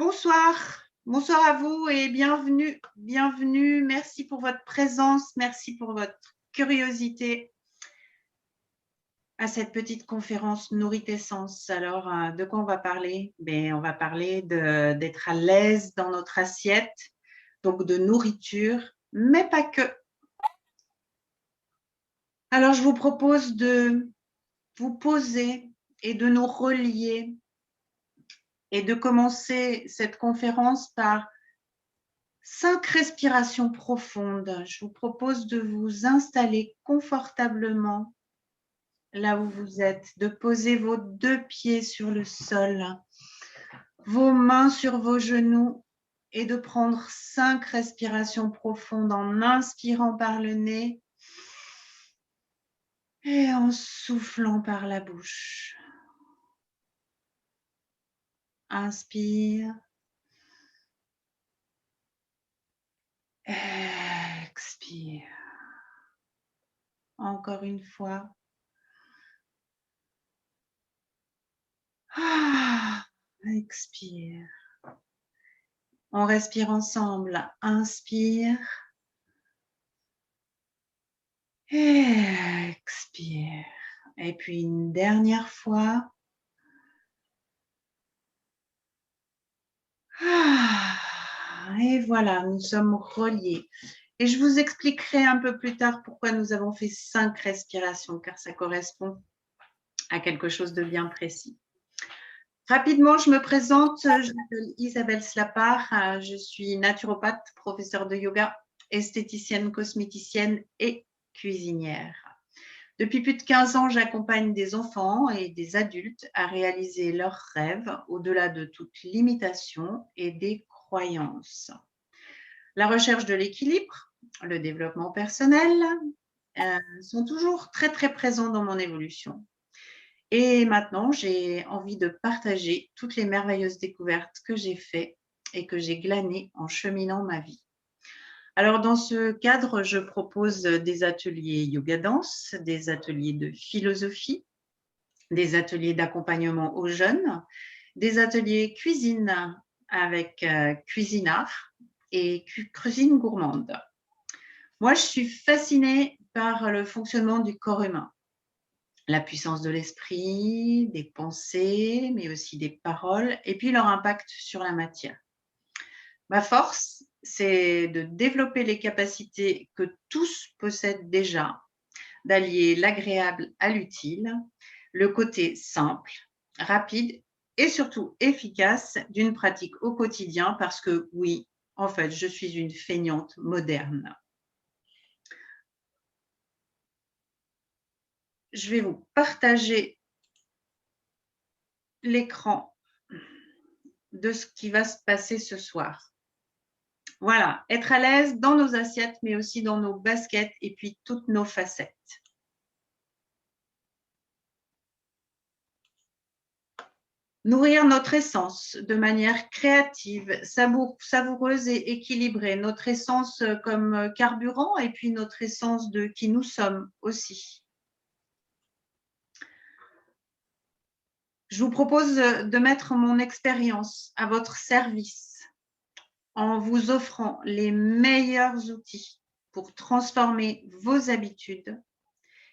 Bonsoir, bonsoir à vous et bienvenue, bienvenue. Merci pour votre présence, merci pour votre curiosité à cette petite conférence Nourritessence. Alors, de quoi on va parler? On va parler d'être à l'aise dans notre assiette, donc de nourriture, mais pas que. Alors, je vous propose de vous poser et de nous relier et de commencer cette conférence par 5 respirations profondes. Je vous propose de vous installer confortablement là où vous êtes, de poser vos 2 pieds sur le sol, vos mains sur vos genoux et de prendre 5 respirations profondes en inspirant par le nez et en soufflant par la bouche. Inspire. Expire. Encore une fois. Expire. On respire ensemble. Inspire. Et expire. Et puis une dernière fois. Et voilà, nous sommes reliés. Et je vous expliquerai un peu plus tard pourquoi nous avons fait 5 respirations, car ça correspond à quelque chose de bien précis. Rapidement, je me présente. Je m'appelle Isabelle Slapard. Je suis naturopathe, professeure de yoga, esthéticienne, cosméticienne et cuisinière. Depuis plus de 15 ans, j'accompagne des enfants et des adultes à réaliser leurs rêves au-delà de toute limitation et des croyances. La recherche de l'équilibre, le développement personnel sont toujours très, très présents dans mon évolution. Et maintenant, j'ai envie de partager toutes les merveilleuses découvertes que j'ai faites et que j'ai glanées en cheminant ma vie. Alors, dans ce cadre, je propose des ateliers yoga danse, des ateliers de philosophie, des ateliers d'accompagnement aux jeunes, des ateliers cuisine avec cuisinart et cuisine gourmande. Moi, je suis fascinée par le fonctionnement du corps humain, la puissance de l'esprit, des pensées, mais aussi des paroles, et puis leur impact sur la matière. Ma force, c'est de développer les capacités que tous possèdent déjà, d'allier l'agréable à l'utile, le côté simple, rapide et surtout efficace d'une pratique au quotidien parce que oui, en fait, je suis une feignante moderne. Je vais vous partager l'écran de ce qui va se passer ce soir. Voilà, être à l'aise dans nos assiettes, mais aussi dans nos baskets et puis toutes nos facettes. Nourrir notre essence de manière créative, savoureuse et équilibrée. Notre essence comme carburant et puis notre essence de qui nous sommes aussi. Je vous propose de mettre mon expérience à votre service en vous offrant les meilleurs outils pour transformer vos habitudes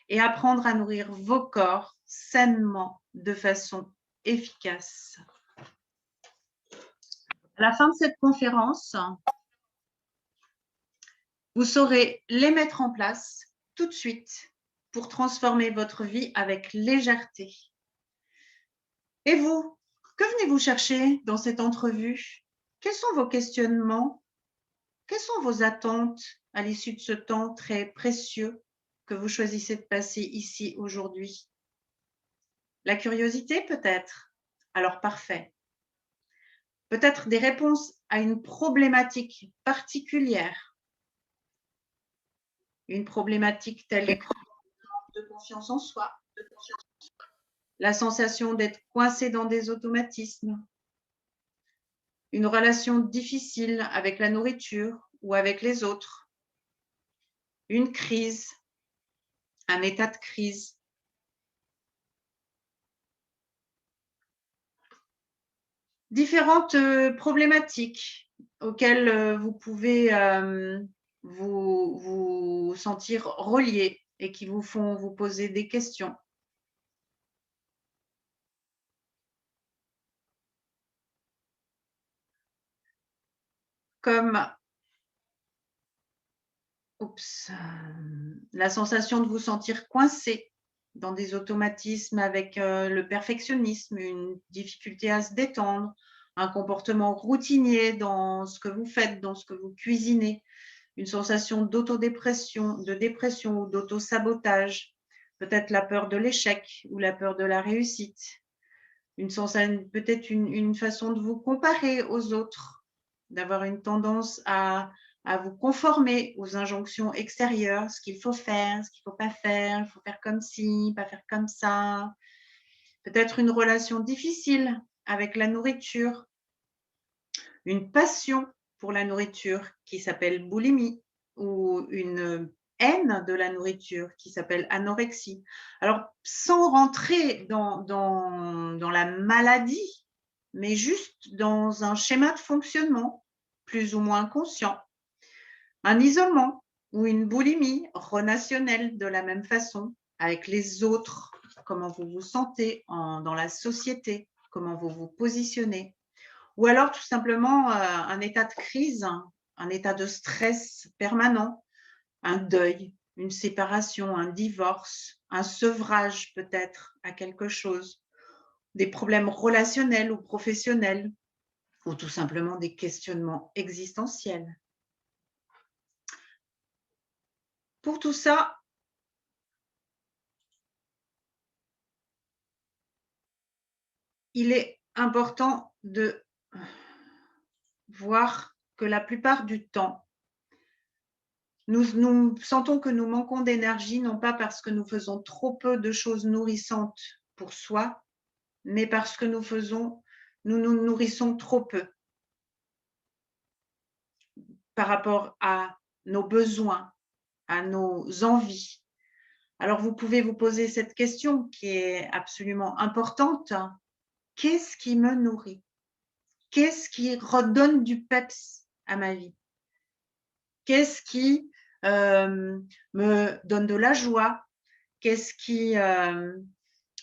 et apprendre à nourrir vos corps sainement de façon efficace. À la fin de cette conférence, vous saurez les mettre en place tout de suite pour transformer votre vie avec légèreté. Et vous, que venez-vous chercher dans cette entrevue? Quels sont vos questionnements? Quelles sont vos attentes à l'issue de ce temps très précieux que vous choisissez de passer ici aujourd'hui? La curiosité peut-être? Alors parfait. Peut-être des réponses à une problématique particulière. Une problématique telle que de confiance en soi, la sensation d'être coincé dans des automatismes, une relation difficile avec la nourriture ou avec les autres, une crise, un état de crise. différentes problématiques auxquelles vous pouvez vous sentir relié et qui vous font vous poser des questions. Comme la sensation de vous sentir coincé dans des automatismes avec le perfectionnisme, une difficulté à se détendre, un comportement routinier dans ce que vous faites, dans ce que vous cuisinez, une sensation d'autodépression, de dépression ou d'auto-sabotage, peut-être la peur de l'échec ou la peur de la réussite, peut-être une façon de vous comparer aux autres, d'avoir une tendance à vous conformer aux injonctions extérieures, ce qu'il faut faire, ce qu'il ne faut pas faire, il faut faire comme ci, pas faire comme ça. Peut-être une relation difficile avec la nourriture, une passion pour la nourriture qui s'appelle boulimie ou une haine de la nourriture qui s'appelle anorexie. Alors, sans rentrer dans la maladie, mais juste dans un schéma de fonctionnement plus ou moins conscient. Un isolement ou une boulimie relationnelle de la même façon avec les autres, comment vous vous sentez dans la société, comment vous vous positionnez. Ou alors tout simplement un état de crise, un état de stress permanent, un deuil, une séparation, un divorce, un sevrage peut-être à quelque chose, des problèmes relationnels ou professionnels, ou tout simplement des questionnements existentiels. Pour tout ça, il est important de voir que la plupart du temps, nous sentons que nous manquons d'énergie, non pas parce que nous faisons trop peu de choses nourrissantes pour soi, mais parce que nous nous nourrissons trop peu par rapport à nos besoins, à nos envies. Alors, vous pouvez vous poser cette question qui est absolument importante. Qu'est-ce qui me nourrit? Qu'est-ce qui redonne du peps à ma vie? Qu'est-ce qui me donne de la joie? Qu'est-ce qui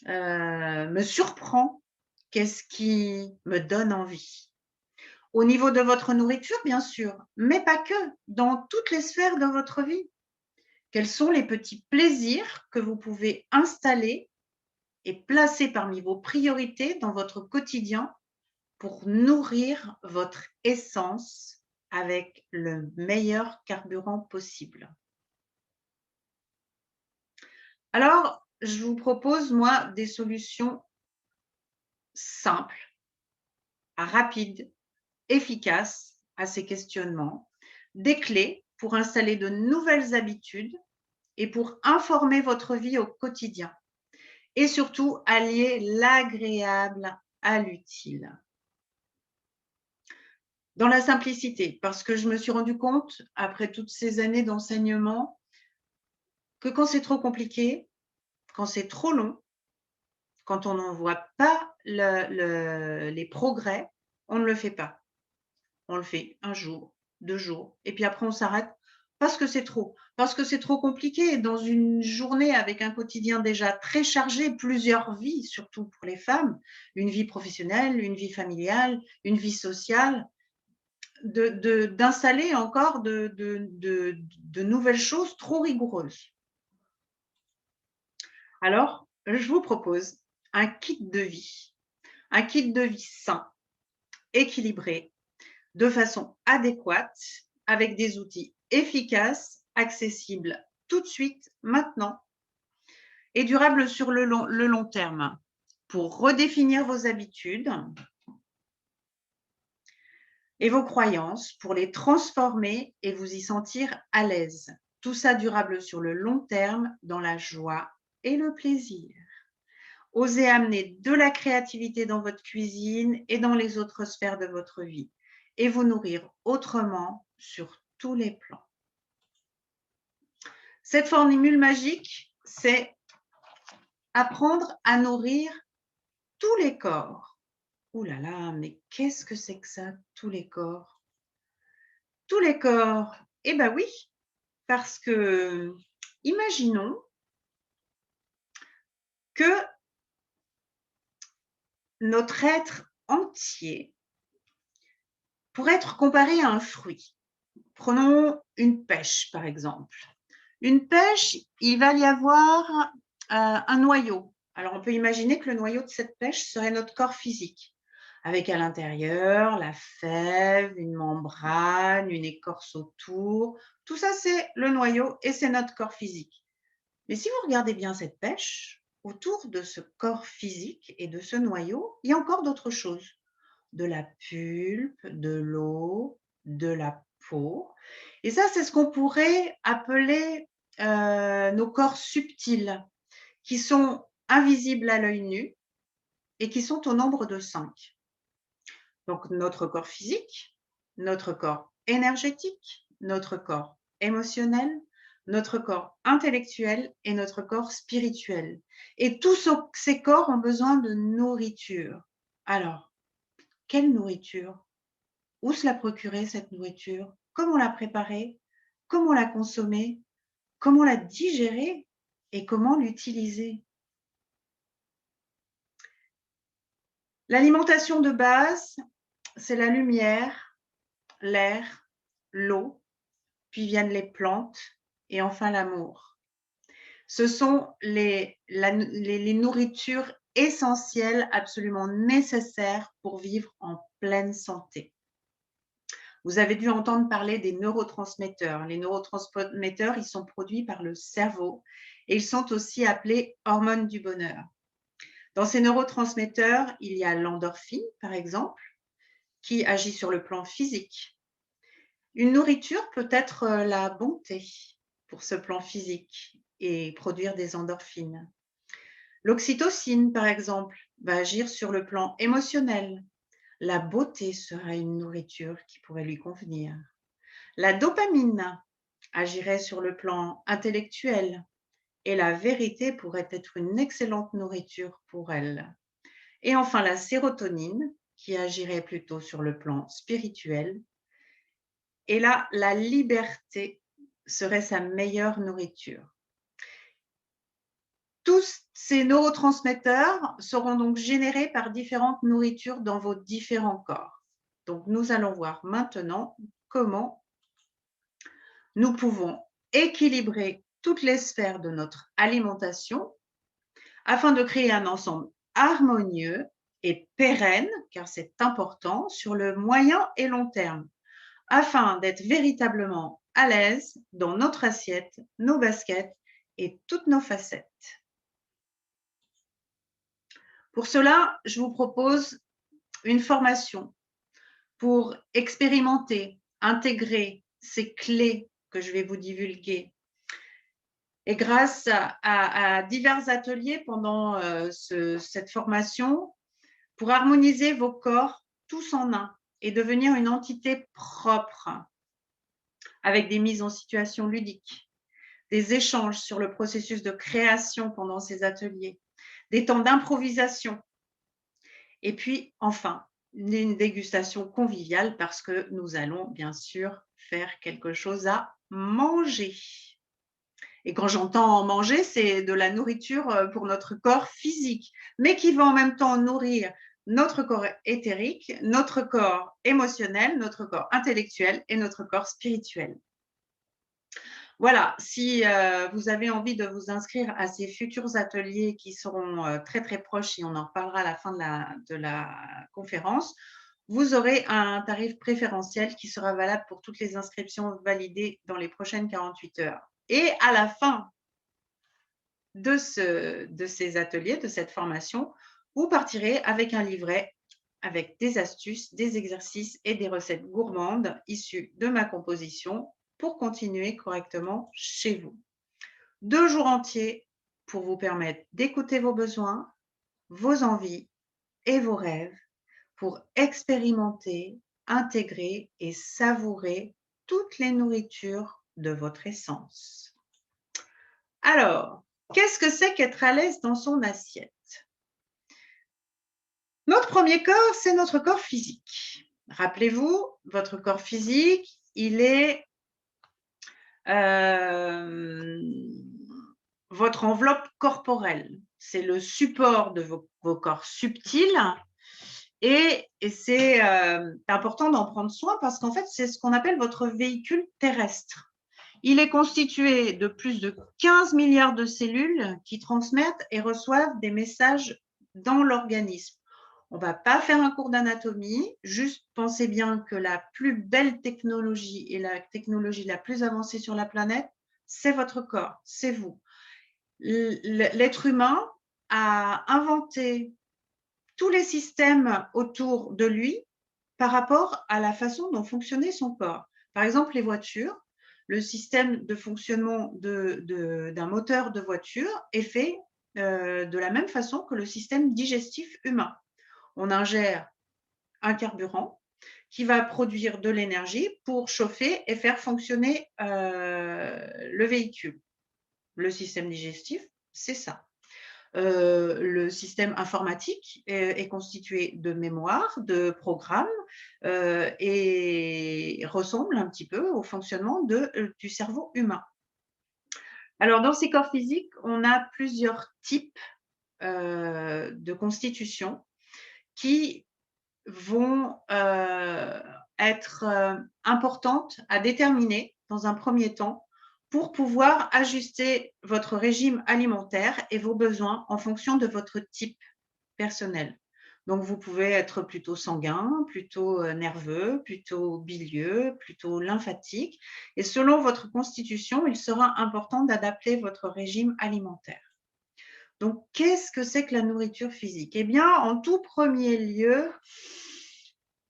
me surprend? Qu'est-ce qui me donne envie? Au niveau de votre nourriture, bien sûr, mais pas que, dans toutes les sphères de votre vie. Quels sont les petits plaisirs que vous pouvez installer et placer parmi vos priorités dans votre quotidien pour nourrir votre essence avec le meilleur carburant possible? Alors, je vous propose, moi, des solutions simples, rapides, efficaces à ces questionnements, des clés pour installer de nouvelles habitudes et pour informer votre vie au quotidien. Et surtout, allier l'agréable à l'utile. Dans la simplicité, parce que je me suis rendu compte, après toutes ces années d'enseignement, que quand c'est trop compliqué, quand c'est trop long, quand on n'en voit pas les progrès, on ne le fait pas. On le fait un jour, 2 jours, et puis après on s'arrête parce que c'est trop compliqué. Dans une journée avec un quotidien déjà très chargé, plusieurs vies, surtout pour les femmes, une vie professionnelle, une vie familiale, une vie sociale, d'installer encore de nouvelles choses trop rigoureuses. Alors, je vous propose un kit de vie sain, équilibré, de façon adéquate, avec des outils efficaces, accessibles tout de suite, maintenant, et durables sur le long terme, pour redéfinir vos habitudes et vos croyances, pour les transformer et vous y sentir à l'aise. Tout ça durable sur le long terme, dans la joie et le plaisir. Osez amener de la créativité dans votre cuisine et dans les autres sphères de votre vie et vous nourrir autrement sur tous les plans. Cette formule magique, c'est apprendre à nourrir tous les corps Ouh là là, mais qu'est-ce que c'est que ça, tous les corps? Tous les corps. Eh bien oui, parce que imaginons que notre être entier pourrait être comparé à un fruit. Prenons une pêche, par exemple. Une pêche, il va y avoir un noyau. Alors, on peut imaginer que le noyau de cette pêche serait notre corps physique, avec à l'intérieur la fève, une membrane, une écorce autour. Tout ça, c'est le noyau et c'est notre corps physique. Mais si vous regardez bien cette pêche, autour de ce corps physique et de ce noyau, il y a encore d'autres choses. De la pulpe, de l'eau, de la peau. Et ça, c'est ce qu'on pourrait appeler nos corps subtils, qui sont invisibles à l'œil nu et qui sont au nombre de 5. Donc, notre corps physique, notre corps énergétique, notre corps émotionnel, notre corps intellectuel et notre corps spirituel. Et tous ces corps ont besoin de nourriture. Alors, quelle nourriture? Où se la procurer, cette nourriture? Comment la préparer? Comment la consommer? Comment la digérer? Et comment l'utiliser? L'alimentation de base, c'est la lumière, l'air, l'eau, puis viennent les plantes et enfin l'amour. Ce sont les nourritures essentielles, absolument nécessaires pour vivre en pleine santé. Vous avez dû entendre parler des neurotransmetteurs. Les neurotransmetteurs, ils sont produits par le cerveau et ils sont aussi appelés hormones du bonheur. Dans ces neurotransmetteurs, il y a l'endorphine, par exemple, qui agit sur le plan physique. Une nourriture peut être la bonté pour ce plan physique et produire des endorphines. L'oxytocine, par exemple, va agir sur le plan émotionnel. La beauté sera une nourriture qui pourrait lui convenir. La dopamine agirait sur le plan intellectuel et la vérité pourrait être une excellente nourriture pour elle. Et enfin, la sérotonine qui agirait plutôt sur le plan spirituel. Et là, la liberté serait sa meilleure nourriture. Tous ces neurotransmetteurs seront donc générés par différentes nourritures dans vos différents corps. Donc, nous allons voir maintenant comment nous pouvons équilibrer toutes les sphères de notre alimentation afin de créer un ensemble harmonieux et pérenne, car c'est important, sur le moyen et long terme, afin d'être véritablement à l'aise dans notre assiette, nos baskets et toutes nos facettes. Pour cela, je vous propose une formation pour expérimenter, intégrer ces clés que je vais vous divulguer. Et grâce à divers ateliers pendant cette formation, pour harmoniser vos corps tous en un et devenir une entité propre, avec des mises en situation ludiques, des échanges sur le processus de création pendant ces ateliers, des temps d'improvisation, et puis enfin, une dégustation conviviale parce que nous allons bien sûr faire quelque chose à manger. Et quand j'entends manger, c'est de la nourriture pour notre corps physique, mais qui va en même temps nourrir notre corps éthérique, notre corps émotionnel, notre corps intellectuel et notre corps spirituel. Voilà, si vous avez envie de vous inscrire à ces futurs ateliers qui seront très très proches et on en reparlera à la fin de la conférence, vous aurez un tarif préférentiel qui sera valable pour toutes les inscriptions validées dans les prochaines 48 heures. Et à la fin de ces ateliers, de cette formation, vous partirez avec un livret avec des astuces, des exercices et des recettes gourmandes issues de ma composition pour continuer correctement chez vous. 2 jours entiers pour vous permettre d'écouter vos besoins, vos envies et vos rêves pour expérimenter, intégrer et savourer toutes les nourritures de votre essence. Alors, qu'est-ce que c'est qu'être à l'aise dans son assiette? Notre premier corps, c'est notre corps physique. Rappelez-vous, votre corps physique, il est votre enveloppe corporelle. C'est le support de vos corps subtils et c'est important d'en prendre soin parce qu'en fait, c'est ce qu'on appelle votre véhicule terrestre. Il est constitué de plus de 15 milliards de cellules qui transmettent et reçoivent des messages dans l'organisme. On ne va pas faire un cours d'anatomie, juste pensez bien que la plus belle technologie et la technologie la plus avancée sur la planète, c'est votre corps, c'est vous. L'être humain a inventé tous les systèmes autour de lui par rapport à la façon dont fonctionnait son corps. Par exemple, les voitures, le système de fonctionnement d'un moteur de voiture est fait de la même façon que le système digestif humain. On ingère un carburant qui va produire de l'énergie pour chauffer et faire fonctionner le véhicule. Le système digestif, c'est ça. Le système informatique est constitué de mémoire, de programmes et ressemble un petit peu au fonctionnement du cerveau humain. Alors, dans ces corps physiques, on a plusieurs types de constitution qui vont être importantes à déterminer dans un premier temps pour pouvoir ajuster votre régime alimentaire et vos besoins en fonction de votre type personnel. Donc, vous pouvez être plutôt sanguin, plutôt nerveux, plutôt bilieux, plutôt lymphatique. Et selon votre constitution, il sera important d'adapter votre régime alimentaire. Donc, qu'est-ce que c'est que la nourriture physique? Eh bien, en tout premier lieu,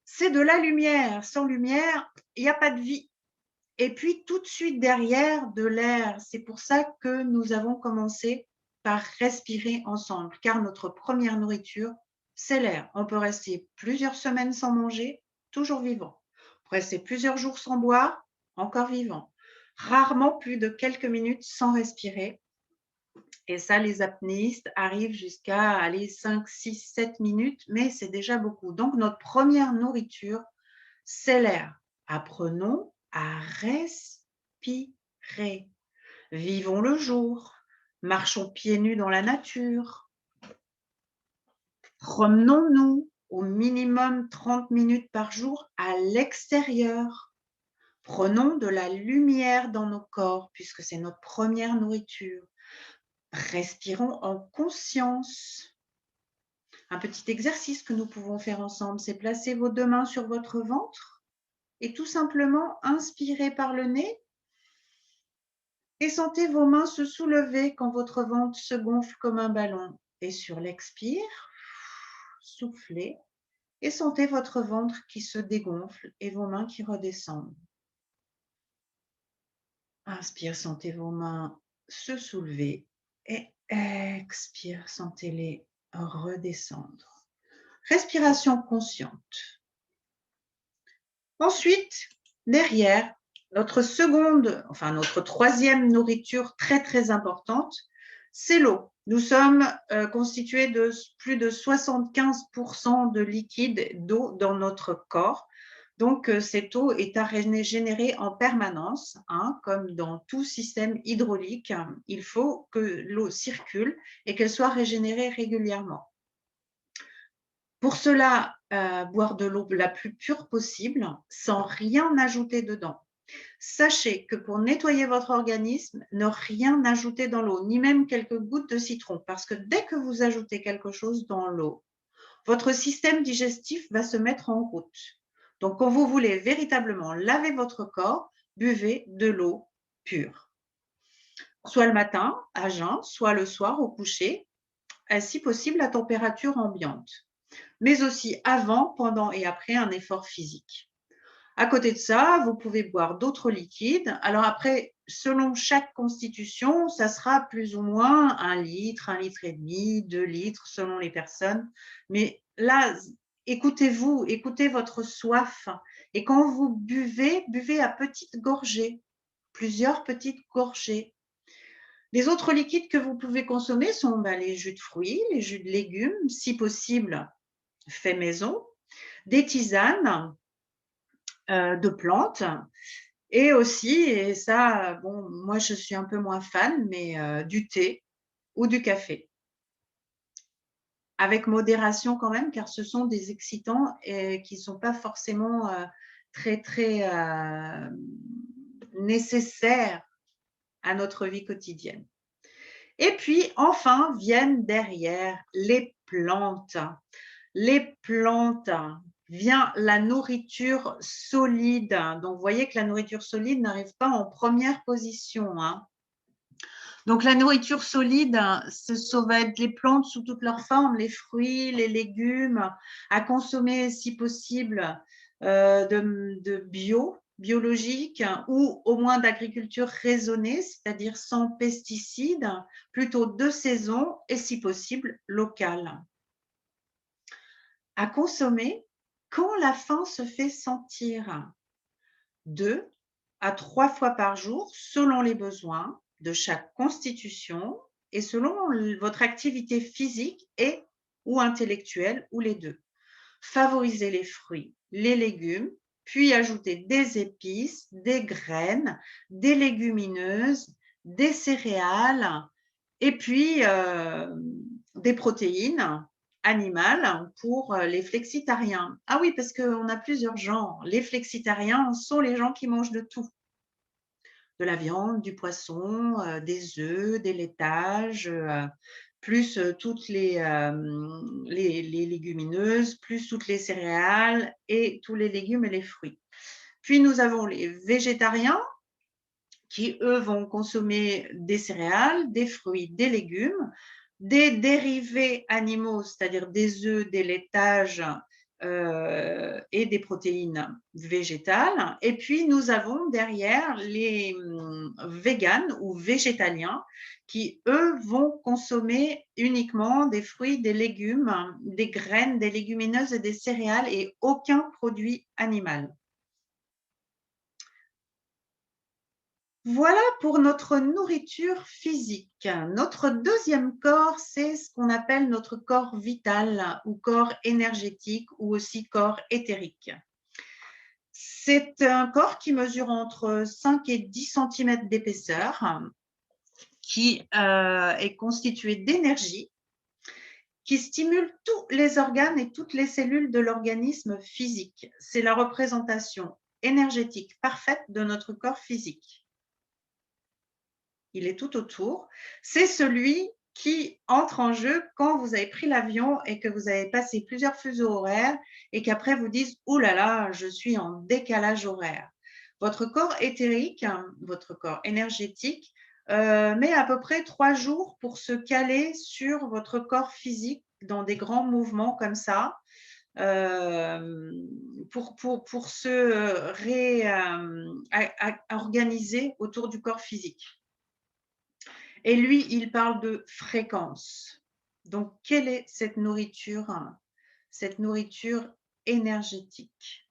c'est de la lumière. Sans lumière, il n'y a pas de vie. Et puis, tout de suite derrière, de l'air. C'est pour ça que nous avons commencé par respirer ensemble, car notre première nourriture, c'est l'air. On peut rester plusieurs semaines sans manger, toujours vivant. On peut rester plusieurs jours sans boire, encore vivant. Rarement plus de quelques minutes sans respirer. Et ça, les apnéistes arrivent jusqu'à aller 5, 6, 7 minutes, mais c'est déjà beaucoup. Donc, notre première nourriture, c'est l'air. Apprenons à respirer. Vivons le jour. Marchons pieds nus dans la nature. Promenons-nous au minimum 30 minutes par jour à l'extérieur. Prenons de la lumière dans nos corps, puisque c'est notre première nourriture. Respirons en conscience. Un petit exercice que nous pouvons faire ensemble, c'est placer vos deux mains sur votre ventre et tout simplement inspirer par le nez et sentez vos mains se soulever quand votre ventre se gonfle comme un ballon. Et sur l'expire, soufflez et sentez votre ventre qui se dégonfle et vos mains qui redescendent. Inspire, sentez vos mains se soulever et expire, sentez-les redescendre. Respiration consciente. Ensuite, derrière, notre troisième nourriture très très importante, c'est l'eau. Nous sommes constitués de plus de 75% de liquide d'eau dans notre corps. Donc, cette eau est à régénérer en permanence, hein, comme dans tout système hydraulique. Il faut que l'eau circule et qu'elle soit régénérée régulièrement. Pour cela, boire de l'eau la plus pure possible, sans rien ajouter dedans. Sachez que pour nettoyer votre organisme, ne rien ajouter dans l'eau, ni même quelques gouttes de citron, parce que dès que vous ajoutez quelque chose dans l'eau, votre système digestif va se mettre en route. Donc, quand vous voulez véritablement laver votre corps, buvez de l'eau pure. Soit le matin, à jeun, soit le soir au coucher, si possible à température ambiante, mais aussi avant, pendant et après un effort physique. À côté de ça, vous pouvez boire d'autres liquides. Alors après, selon chaque constitution, ça sera plus ou moins 1 litre, 1,5 litre, 2 litres, selon les personnes. Mais là, écoutez-vous, écoutez votre soif. Et quand vous buvez, buvez à petites gorgées, plusieurs petites gorgées. Les autres liquides que vous pouvez consommer sont les jus de fruits, les jus de légumes, si possible, fait maison, des tisanes de plantes et aussi, et ça, bon, moi je suis un peu moins fan, mais du thé ou du café. Avec modération quand même, car ce sont des excitants et qui ne sont pas forcément très, très nécessaires à notre vie quotidienne. Et puis, enfin, viennent derrière les plantes. Les plantes, vient la nourriture solide. Donc, vous voyez que la nourriture solide n'arrive pas en première position, hein. Donc, la nourriture solide, ça va être les plantes sous toutes leurs formes, les fruits, les légumes, à consommer si possible de biologique ou au moins d'agriculture raisonnée, c'est-à-dire sans pesticides, plutôt de saison et si possible locale. À consommer quand la faim se fait sentir, 2 à 3 fois par jour selon les besoins de chaque constitution et selon votre activité physique et ou intellectuelle ou les deux. Favorisez les fruits, les légumes, puis ajoutez des épices, des graines, des légumineuses, des céréales et puis des protéines animales pour les flexitariens. Ah oui, parce qu'on a plusieurs genres. Les flexitariens sont les gens qui mangent de tout. De la viande, du poisson, des œufs, des laitages, plus toutes les légumineuses, plus toutes les céréales et tous les légumes et les fruits. Puis nous avons les végétariens qui, eux, vont consommer des céréales, des fruits, des légumes, des dérivés animaux, c'est-à-dire des œufs, des laitages et des protéines végétales. Et puis, nous avons derrière les véganes ou végétaliens qui, eux, vont consommer uniquement des fruits, des légumes, des graines, des légumineuses et des céréales et aucun produit animal. Voilà pour notre nourriture physique. Notre deuxième corps, c'est ce qu'on appelle notre corps vital ou corps énergétique ou aussi corps éthérique. C'est un corps qui mesure entre 5 et 10 cm d'épaisseur, qui est constitué d'énergie, qui stimule tous les organes et toutes les cellules de l'organisme physique. C'est la représentation énergétique parfaite de notre corps physique. Il est tout autour. C'est celui qui entre en jeu quand vous avez pris l'avion et que vous avez passé plusieurs fuseaux horaires et qu'après vous dites « Ouh là là, je suis en décalage horaire ». Votre corps éthérique, votre corps énergétique, met à peu près 3 jours pour se caler sur votre corps physique dans des grands mouvements comme ça, pour se réorganiser autour du corps physique. Et lui, il parle de fréquence. Donc, quelle est cette nourriture énergétique?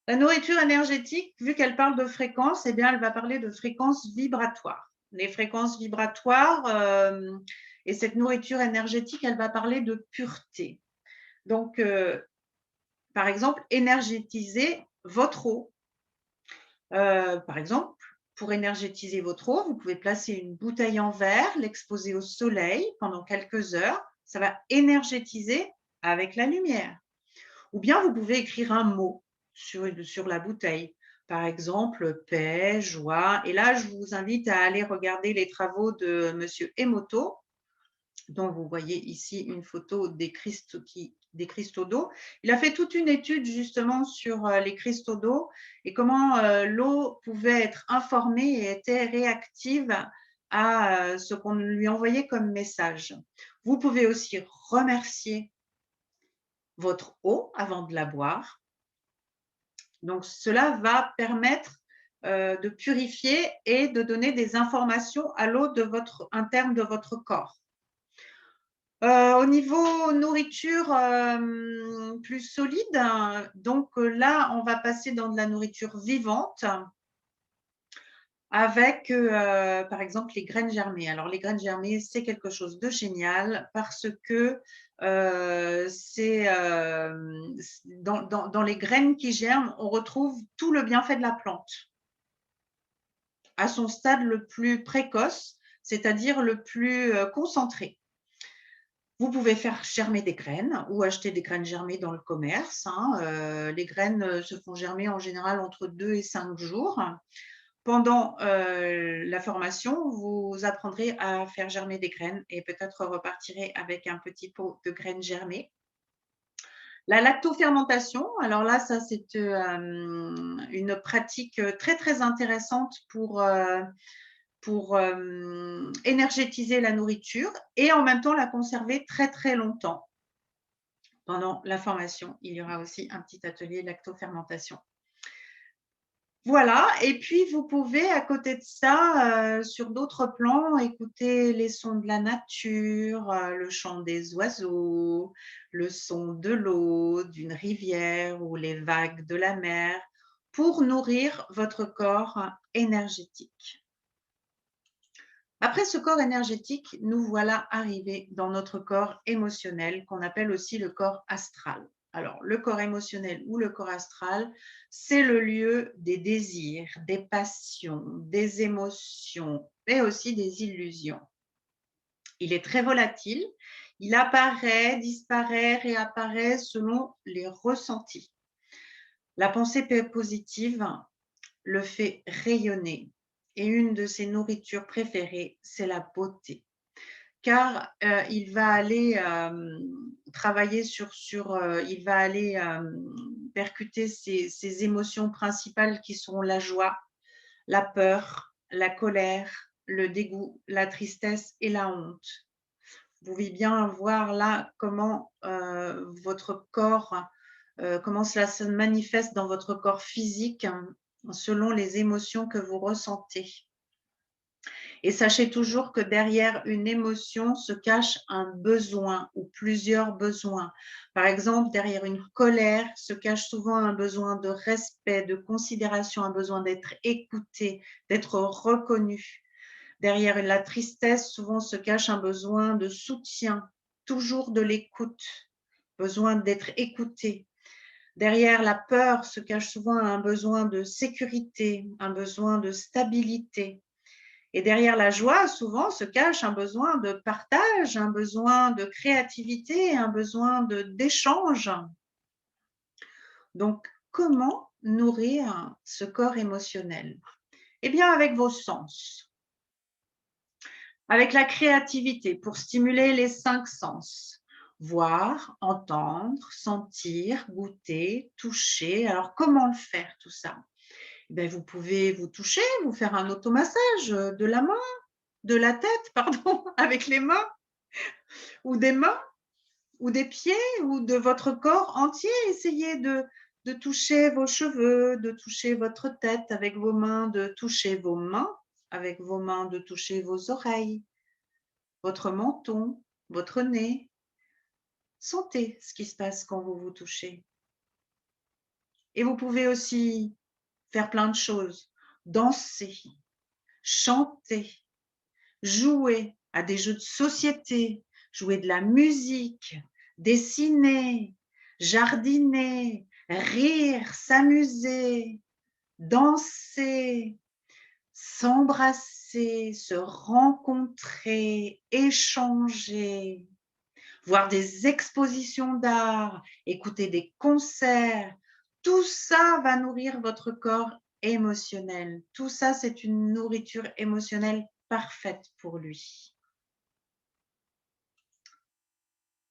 La nourriture énergétique, vu qu'elle parle de fréquence, eh bien, elle va parler de fréquences vibratoires. Les fréquences vibratoires, et cette nourriture énergétique, elle va parler de pureté. Donc, par exemple, énergétiser votre eau. Par exemple, pour énergétiser votre eau, vous pouvez placer une bouteille en verre, l'exposer au soleil pendant quelques heures. Ça va énergétiser avec la lumière. Ou bien vous pouvez écrire un mot sur la bouteille. Par exemple, paix, joie. Et là, je vous invite à aller regarder les travaux de Monsieur Emoto, dont vous voyez ici une photo des cristaux d'eau. Il a fait toute une étude justement sur les cristaux d'eau et comment l'eau pouvait être informée et était réactive à ce qu'on lui envoyait comme message. Vous pouvez aussi remercier votre eau avant de la boire. Donc, cela va permettre de purifier et de donner des informations à l'eau interne de votre corps. Au niveau nourriture plus solide, donc là, on va passer dans de la nourriture vivante. avec, par exemple, les graines germées. Alors, les graines germées, c'est quelque chose de génial parce que dans les graines qui germent, on retrouve tout le bienfait de la plante à son stade le plus précoce, c'est-à-dire le plus concentré. Vous pouvez faire germer des graines ou acheter des graines germées dans le commerce. Les graines se font germer en général entre 2 et 5 jours. Pendant la formation, vous apprendrez à faire germer des graines et peut-être repartirez avec un petit pot de graines germées. La lactofermentation, alors là, ça c'est une pratique très très intéressante pour énergétiser la nourriture et en même temps la conserver très très longtemps. Pendant la formation, il y aura aussi un petit atelier lactofermentation. Voilà, et puis vous pouvez à côté de ça, sur d'autres plans, écouter les sons de la nature, le chant des oiseaux, le son de l'eau, d'une rivière ou les vagues de la mer pour nourrir votre corps énergétique. Après ce corps énergétique, nous voilà arrivés dans notre corps émotionnel qu'on appelle aussi le corps astral. Alors, le corps émotionnel ou le corps astral, c'est le lieu des désirs, des passions, des émotions, mais aussi des illusions. Il est très volatile, il apparaît, disparaît, réapparaît selon les ressentis. La pensée positive le fait rayonner et une de ses nourritures préférées, c'est la beauté. Car il va aller travailler il va aller percuter ses émotions principales qui sont la joie, la peur, la colère, le dégoût, la tristesse et la honte. Vous pouvez bien voir là comment votre corps, comment cela se manifeste dans votre corps physique selon les émotions que vous ressentez. Et sachez toujours que derrière une émotion se cache un besoin ou plusieurs besoins. Par exemple, derrière une colère se cache souvent un besoin de respect, de considération, un besoin d'être écouté, d'être reconnu. Derrière la tristesse, souvent se cache un besoin de soutien, toujours de l'écoute, besoin d'être écouté. Derrière la peur se cache souvent un besoin de sécurité, un besoin de stabilité. Et derrière la joie, souvent, se cache un besoin de partage, un besoin de créativité, un besoin d'échange. Donc, comment nourrir ce corps émotionnel? Eh bien, avec vos sens, avec la créativité pour stimuler les 5 sens. Voir, entendre, sentir, goûter, toucher. Alors, comment le faire tout ça? Ben, vous pouvez vous toucher, vous faire un automassage de la main, de la tête, pardon, avec les mains, ou des mains, ou des pieds, ou de votre corps entier. Essayez de toucher vos cheveux, de toucher votre tête avec vos mains, de toucher vos mains avec vos mains, de toucher vos oreilles, votre menton, votre nez. Sentez ce qui se passe quand vous vous touchez. Et vous pouvez aussi faire plein de choses. Danser, chanter, jouer à des jeux de société, jouer de la musique, dessiner, jardiner, rire, s'amuser, danser, s'embrasser, se rencontrer, échanger, voir des expositions d'art, écouter des concerts. Tout ça va nourrir votre corps émotionnel. Tout ça, c'est une nourriture émotionnelle parfaite pour lui.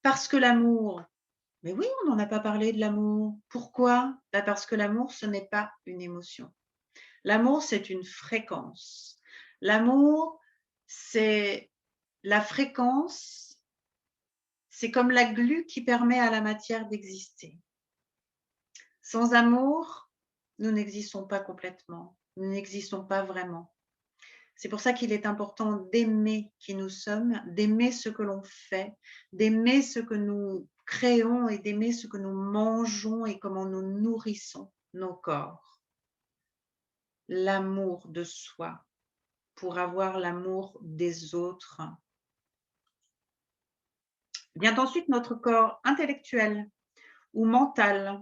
Parce que l'amour, mais oui, on n'en a pas parlé de l'amour. Pourquoi? Parce que l'amour, ce n'est pas une émotion. L'amour, c'est une fréquence. L'amour, c'est la fréquence, c'est comme la glu qui permet à la matière d'exister. Sans amour, nous n'existons pas complètement, nous n'existons pas vraiment. C'est pour ça qu'il est important d'aimer qui nous sommes, d'aimer ce que l'on fait, d'aimer ce que nous créons et d'aimer ce que nous mangeons et comment nous nourrissons nos corps. L'amour de soi, pour avoir l'amour des autres. Vient ensuite notre corps intellectuel ou mental.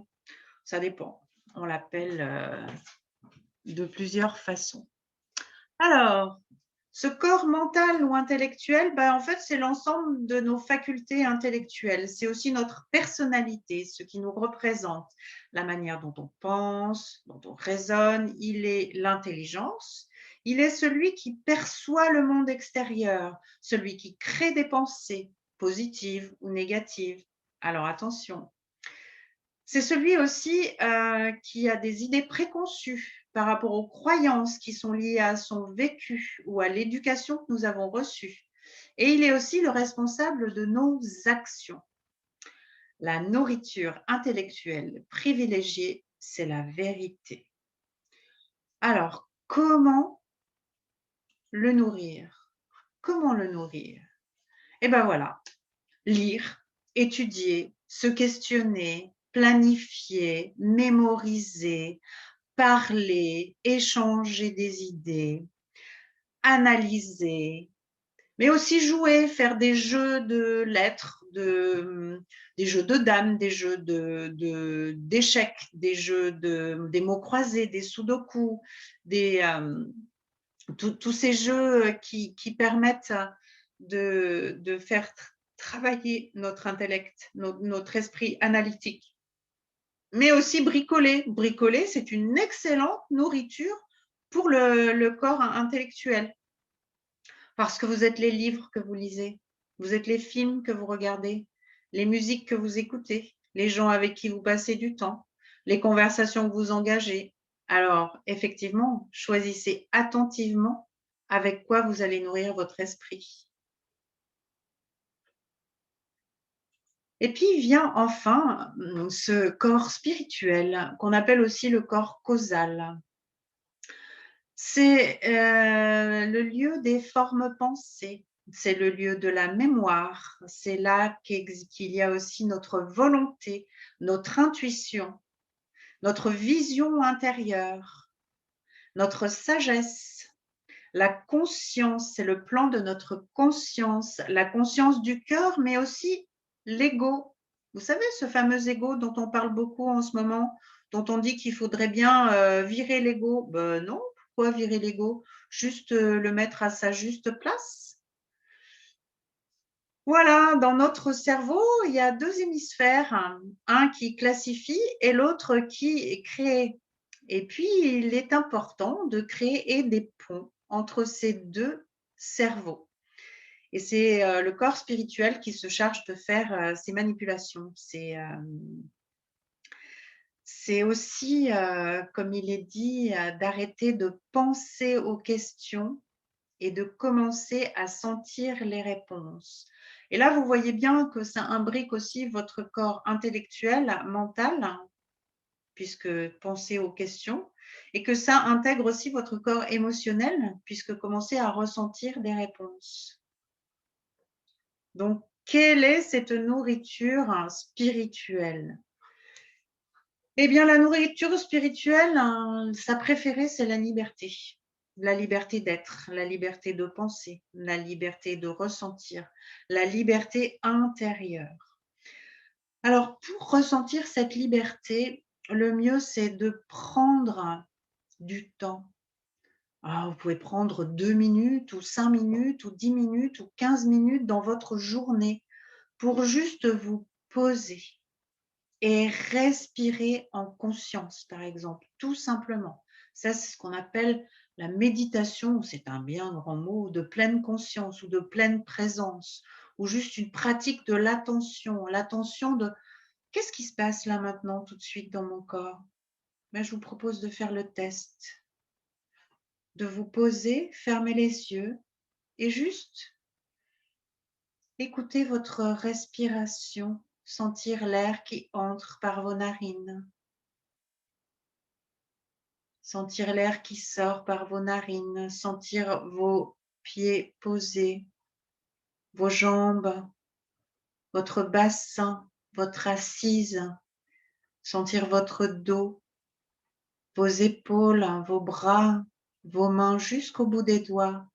Ça dépend. On l'appelle de plusieurs façons. Alors, ce corps mental ou intellectuel, en fait, c'est l'ensemble de nos facultés intellectuelles. C'est aussi notre personnalité, ce qui nous représente, la manière dont on pense, dont on raisonne. Il est l'intelligence. Il est celui qui perçoit le monde extérieur, celui qui crée des pensées positives ou négatives. Alors attention, c'est celui aussi qui a des idées préconçues par rapport aux croyances qui sont liées à son vécu ou à l'éducation que nous avons reçue. Et il est aussi le responsable de nos actions. La nourriture intellectuelle privilégiée, c'est la vérité. Alors, comment le nourrir? Comment le nourrir? Eh bien voilà, lire, étudier, se questionner, planifier, mémoriser, parler, échanger des idées, analyser, mais aussi jouer, faire des jeux de lettres, des jeux de dames, des jeux d'échecs, des mots croisés, des sudoku, tous ces jeux qui permettent de faire travailler notre intellect, notre esprit analytique. Mais aussi bricoler. Bricoler, c'est une excellente nourriture pour le corps intellectuel. Parce que vous êtes les livres que vous lisez, vous êtes les films que vous regardez, les musiques que vous écoutez, les gens avec qui vous passez du temps, les conversations que vous engagez. Alors, effectivement, choisissez attentivement avec quoi vous allez nourrir votre esprit. Et puis vient enfin ce corps spirituel qu'on appelle aussi le corps causal. C'est le lieu des formes pensées, c'est le lieu de la mémoire, c'est là qu'il y a aussi notre volonté, notre intuition, notre vision intérieure, notre sagesse, la conscience, c'est le plan de notre conscience, la conscience du cœur, mais aussi l'ego. Vous savez, ce fameux ego dont on parle beaucoup en ce moment, dont on dit qu'il faudrait bien virer l'ego. Ben non, pourquoi virer l'ego? Juste le mettre à sa juste place. Voilà, dans notre cerveau, il y a deux hémisphères, un qui classifie et l'autre qui crée. Et puis, il est important de créer des ponts entre ces deux cerveaux. Et c'est le corps spirituel qui se charge de faire ces manipulations. C'est aussi, comme il est dit, d'arrêter de penser aux questions et de commencer à sentir les réponses. Et là, vous voyez bien que ça imbrique aussi votre corps intellectuel, mental, puisque penser aux questions, et que ça intègre aussi votre corps émotionnel, puisque commencer à ressentir des réponses. Donc, quelle est cette nourriture spirituelle? Eh bien, la nourriture spirituelle, sa préférée, c'est la liberté. La liberté d'être, la liberté de penser, la liberté de ressentir, la liberté intérieure. Alors, pour ressentir cette liberté, le mieux, c'est de prendre du temps. Ah, vous pouvez prendre 2 minutes ou 5 minutes ou 10 minutes ou 15 minutes dans votre journée pour juste vous poser et respirer en conscience, par exemple, tout simplement. Ça, c'est ce qu'on appelle la méditation, c'est un bien grand mot, de pleine conscience ou de pleine présence, ou juste une pratique de l'attention de qu'est-ce qui se passe là maintenant, tout de suite dans mon corps? Je vous propose de faire le test, de vous poser, fermer les yeux et juste écouter votre respiration, sentir l'air qui entre par vos narines. Sentir l'air qui sort par vos narines, sentir vos pieds posés, vos jambes, votre bassin, votre assise, sentir votre dos, vos épaules, vos bras, vos mains jusqu'au bout des doigts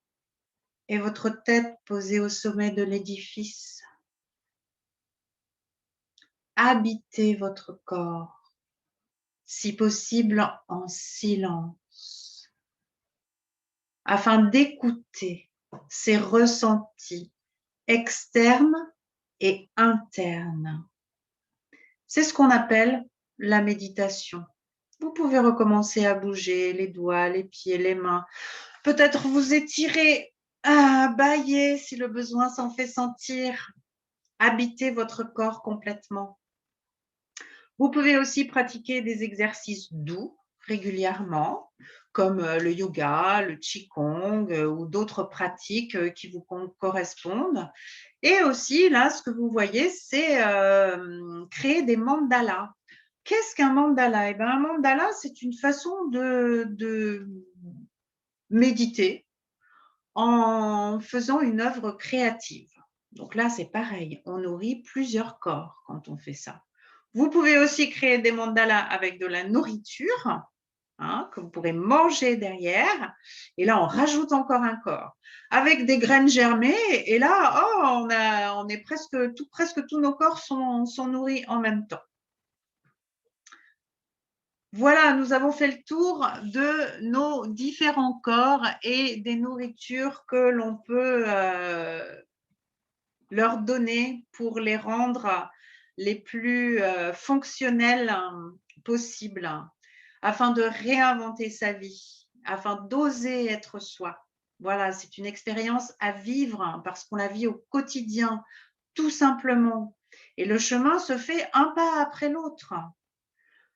et votre tête posée au sommet de l'édifice. Habitez votre corps, si possible en silence, afin d'écouter ces ressentis externes et internes. C'est ce qu'on appelle la méditation. Vous pouvez recommencer à bouger les doigts, les pieds, les mains. Peut-être vous étirer, bâiller si le besoin s'en fait sentir. Habitez votre corps complètement. Vous pouvez aussi pratiquer des exercices doux régulièrement, comme le yoga, le qigong ou d'autres pratiques qui vous correspondent. Et aussi, là, ce que vous voyez, c'est créer des mandalas. Qu'est-ce qu'un mandala? Eh bien, un mandala, c'est une façon de méditer en faisant une œuvre créative. Donc là, c'est pareil, on nourrit plusieurs corps quand on fait ça. Vous pouvez aussi créer des mandalas avec de la nourriture, que vous pourrez manger derrière. Et là, on rajoute encore un corps avec des graines germées. Et là, on est presque tous nos corps sont nourris en même temps. Voilà, nous avons fait le tour de nos différents corps et des nourritures que l'on peut leur donner pour les rendre les plus fonctionnels possibles, afin de réinventer sa vie, afin d'oser être soi. Voilà, c'est une expérience à vivre parce qu'on la vit au quotidien, tout simplement. Et le chemin se fait un pas après l'autre.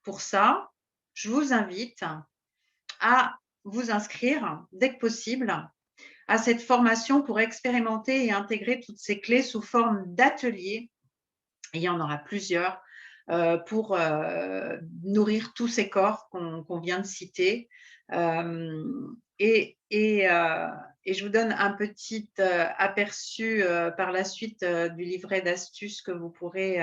Pour ça, je vous invite à vous inscrire dès que possible à cette formation pour expérimenter et intégrer toutes ces clés sous forme d'ateliers. Il y en aura plusieurs pour nourrir tous ces corps qu'on vient de citer. Et je vous donne un petit aperçu par la suite du livret d'astuces que vous pourrez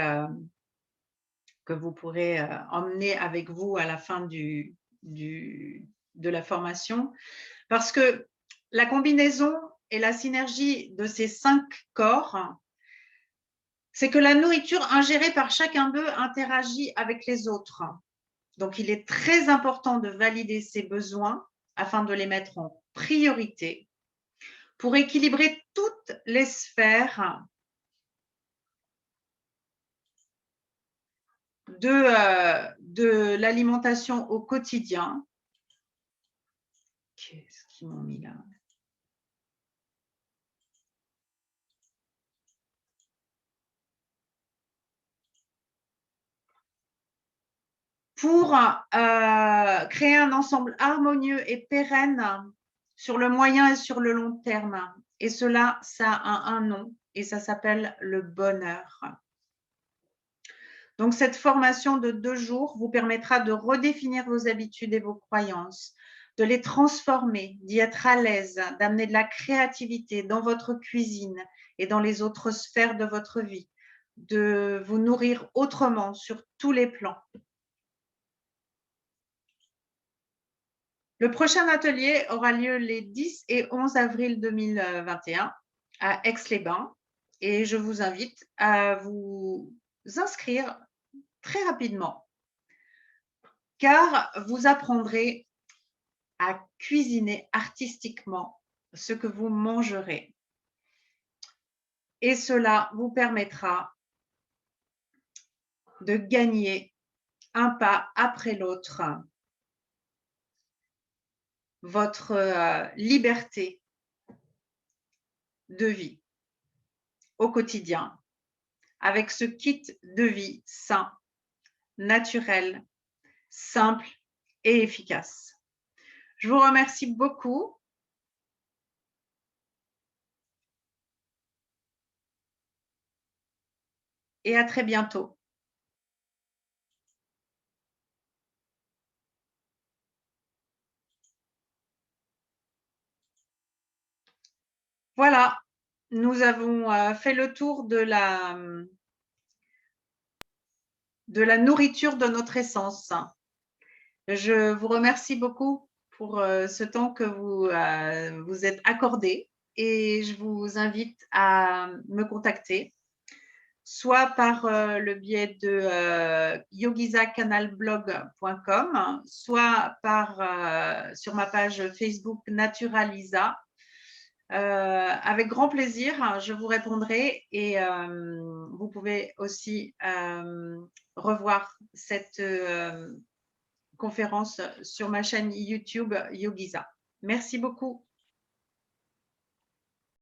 emmener avec vous à la fin de la formation. Parce que la combinaison et la synergie de ces 5 corps, c'est que la nourriture ingérée par chacun d'eux interagit avec les autres. Donc, il est très important de valider ces besoins afin de les mettre en priorité pour équilibrer toutes les sphères de l'alimentation au quotidien. Qu'est-ce qu'ils m'ont mis là? Pour créer un ensemble harmonieux et pérenne sur le moyen et sur le long terme. Et cela, ça a un nom et ça s'appelle le bonheur. Donc, cette formation de 2 jours vous permettra de redéfinir vos habitudes et vos croyances, de les transformer, d'y être à l'aise, d'amener de la créativité dans votre cuisine et dans les autres sphères de votre vie, de vous nourrir autrement sur tous les plans. Le prochain atelier aura lieu les 10 et 11 avril 2021 à Aix-les-Bains et je vous invite à vous inscrire très rapidement car vous apprendrez à cuisiner artistiquement ce que vous mangerez. Et cela vous permettra de gagner un pas après l'autre votre liberté de vie au quotidien avec ce kit de vie sain, naturel, simple et efficace. Je vous remercie beaucoup. Et à très bientôt. Voilà, nous avons fait le tour de la nourriture de notre essence. Je vous remercie beaucoup pour ce temps que vous êtes accordé et je vous invite à me contacter soit par le biais de yogizacanalblog.com, soit sur ma page Facebook Naturalisa. Avec grand plaisir, je vous répondrai et vous pouvez aussi revoir cette conférence sur ma chaîne YouTube Yogiza. Merci beaucoup.